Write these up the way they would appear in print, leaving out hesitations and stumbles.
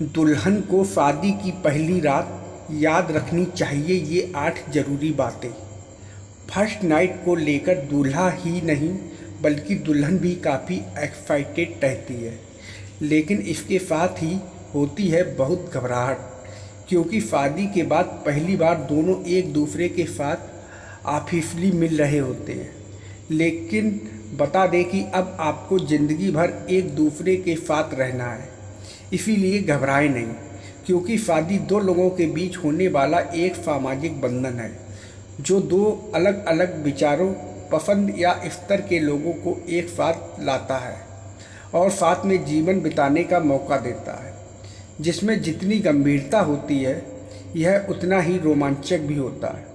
दुल्हन को शादी की पहली रात याद रखनी चाहिए ये 8 ज़रूरी बातें। फर्स्ट नाइट को लेकर दूल्हा ही नहीं बल्कि दुल्हन भी काफ़ी एक्साइटेड रहती है, लेकिन इसके साथ ही होती है बहुत घबराहट, क्योंकि शादी के बाद पहली बार दोनों एक दूसरे के साथ ऑफिशियली मिल रहे होते हैं। लेकिन बता दें कि अब आपको ज़िंदगी भर एक दूसरे के साथ रहना है, इसीलिए घबराएं नहीं, क्योंकि शादी दो लोगों के बीच होने वाला एक सामाजिक बंधन है जो दो अलग अलग विचारों, पसंद या स्तर के लोगों को एक साथ लाता है और साथ में जीवन बिताने का मौका देता है, जिसमें जितनी गंभीरता होती है यह उतना ही रोमांचक भी होता है।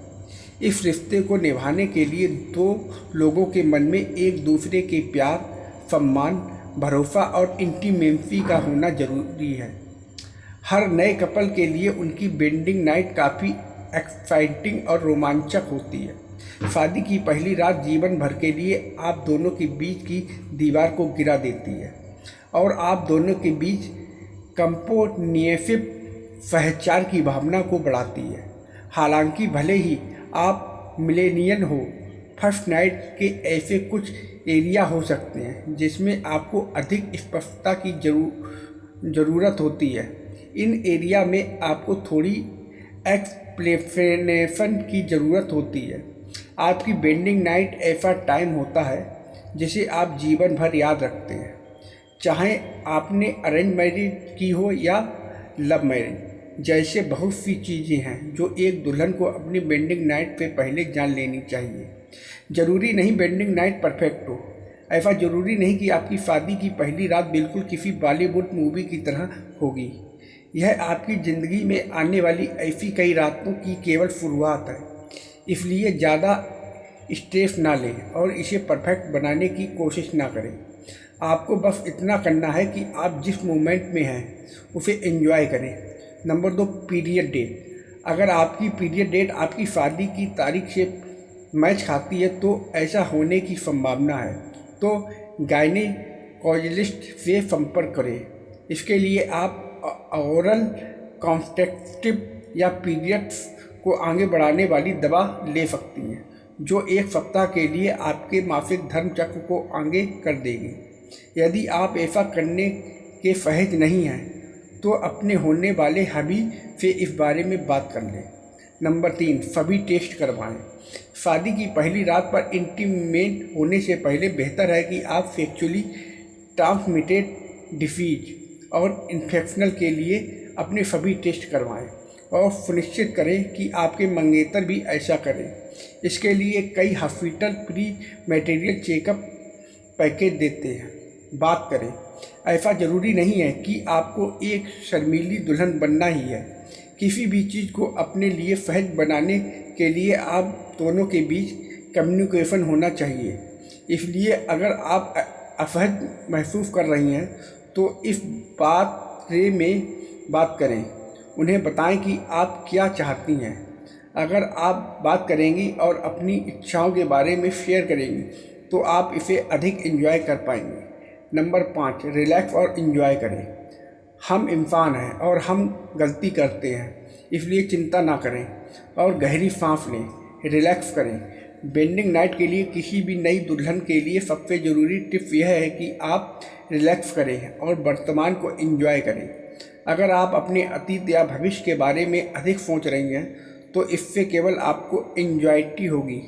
इस रिश्ते को निभाने के लिए दो लोगों के मन में एक दूसरे के प्यार, सम्मान, भरोसा और इंटीमेसी का होना जरूरी है। हर नए कपल के लिए उनकी वेडिंग नाइट काफ़ी एक्साइटिंग और रोमांचक होती है। शादी की पहली रात जीवन भर के लिए आप दोनों के बीच की दीवार को गिरा देती है और आप दोनों के बीच कंपोनेसिव सहचार की भावना को बढ़ाती है। हालांकि भले ही आप मिलेनियल हो, फर्स्ट नाइट के ऐसे कुछ एरिया हो सकते हैं जिसमें आपको अधिक स्पष्टता की ज़रूरत होती है। इन एरिया में आपको थोड़ी एक्सप्लेनेशन की ज़रूरत होती है। आपकी वेडिंग नाइट ऐसा टाइम होता है जिसे आप जीवन भर याद रखते हैं, चाहे आपने अरेंज मैरिज की हो या लव मैरिज। जैसे बहुत सी चीज़ें हैं जो एक दुल्हन को अपनी वेडिंग नाइट से पहले जान लेनी चाहिए। ज़रूरी नहीं वेडिंग नाइट परफेक्ट हो, ऐसा ज़रूरी नहीं कि आपकी शादी की पहली रात बिल्कुल किसी बॉलीवुड मूवी की तरह होगी। यह आपकी ज़िंदगी में आने वाली ऐसी कई रातों की केवल शुरुआत है, इसलिए ज़्यादा स्ट्रेस ना लें और इसे परफेक्ट बनाने की कोशिश ना करें। आपको बस इतना करना है कि आप जिस मोमेंट में हैं उसे एंजॉय करें। Number 2, period date. अगर आपकी पीरियड डेट आपकी शादी की तारीख से मैच खाती है तो ऐसा होने की संभावना है, तो गायनेकोलॉजिस्ट से संपर्क करें। इसके लिए आप ओरल कॉन्ट्रेसेप्टिव या पीरियड्स को आगे बढ़ाने वाली दवा ले सकती हैं, जो 1 सप्ताह के लिए आपके मासिक धर्म चक्र को आगे कर देगी। यदि आप ऐसा करने के सहज नहीं हैं तो अपने होने वाले हबी से इस बारे में बात कर लें। नंबर 3, सभी टेस्ट करवाएं। शादी की पहली रात पर इंटीमेट होने से पहले बेहतर है कि आप सेक्सुअली ट्रांसमिटेड डिसीज और इन्फेक्शनल के लिए अपने सभी टेस्ट करवाएं और सुनिश्चित करें कि आपके मंगेतर भी ऐसा करें। इसके लिए कई hospital pre marital checkup package देते हैं। बात करें, ऐसा ज़रूरी नहीं है कि आपको एक शर्मीली दुल्हन बनना ही है। किसी भी चीज़ को अपने लिए सहज बनाने के लिए आप दोनों के बीच कम्युनिकेशन होना चाहिए। इसलिए अगर आप असहज महसूस कर रही हैं तो इस बारे में बात करें। उन्हें बताएं कि आप क्या चाहती हैं। अगर आप बात करेंगी और अपनी इच्छाओं के बारे में शेयर करेंगी तो आप इसे अधिक एंजॉय कर पाएंगे। नंबर 5, रिलैक्स और एंजॉय करें। हम इंसान हैं और हम गलती करते हैं, इसलिए चिंता ना करें और गहरी सांस लें, रिलैक्स करें। वेडिंग नाइट के लिए किसी भी नई दुल्हन के लिए सबसे ज़रूरी टिप यह है कि आप रिलैक्स करें और वर्तमान को एंजॉय करें। अगर आप अपने अतीत या भविष्य के बारे में अधिक सोच रही हैं तो इससे केवल आपको एंजाइटी होगी,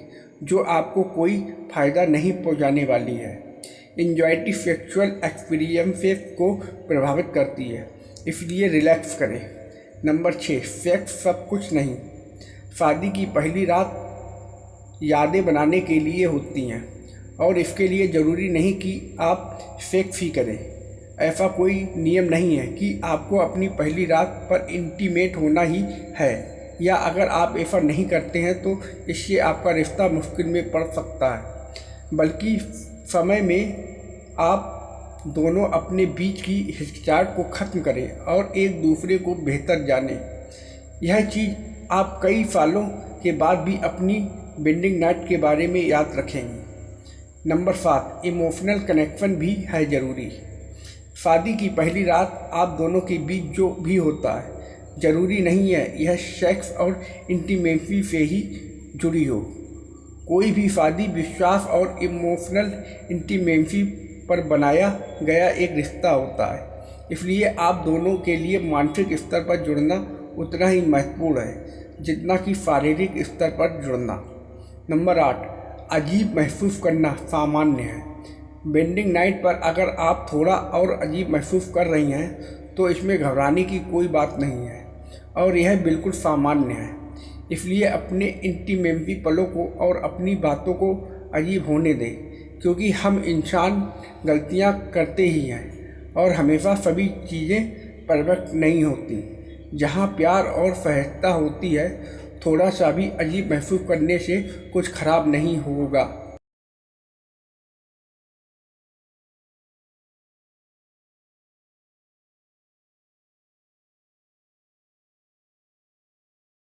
जो आपको कोई फ़ायदा नहीं पहुंचाने वाली है। एंजाइटी सेक्सुअल एक्सपीरियंसेस को प्रभावित करती है, इसलिए रिलैक्स करें। नंबर 6, सेक्स सब कुछ नहीं। शादी की पहली रात यादें बनाने के लिए होती हैं और इसके लिए ज़रूरी नहीं कि आप सेक्स ही करें। ऐसा कोई नियम नहीं है कि आपको अपनी पहली रात पर इंटीमेट होना ही है, या अगर आप ऐसा नहीं करते हैं तो इससे आपका रिश्ता मुश्किल में पड़ सकता है। बल्कि समय में आप दोनों अपने बीच की हिचकिचाहट को ख़त्म करें और एक दूसरे को बेहतर जानें। यह चीज़ आप कई सालों के बाद भी अपनी वेडिंग नाइट के बारे में याद रखेंगी। नंबर 7, इमोशनल कनेक्शन भी है ज़रूरी। शादी की पहली रात आप दोनों के बीच जो भी होता है, ज़रूरी नहीं है यह सेक्स और इंटीमेसी से ही जुड़ी हो। कोई भी शादी विश्वास और इमोशनल इंटीमेसी पर बनाया गया एक रिश्ता होता है। इसलिए आप दोनों के लिए मानसिक स्तर पर जुड़ना उतना ही महत्वपूर्ण है जितना कि शारीरिक स्तर पर जुड़ना। नंबर 8, अजीब महसूस करना सामान्य है। वेडिंग नाइट पर अगर आप थोड़ा और अजीब महसूस कर रही हैं तो इसमें घबराने की कोई बात नहीं है और यह बिल्कुल सामान्य है। इसलिए अपने इंटीमेसी पलों को और अपनी बातों को अजीब होने दें, क्योंकि हम इंसान गलतियां करते ही हैं और हमेशा सभी चीज़ें परफेक्ट नहीं होती। जहां प्यार और सहजता होती है, थोड़ा सा भी अजीब महसूस करने से कुछ खराब नहीं होगा।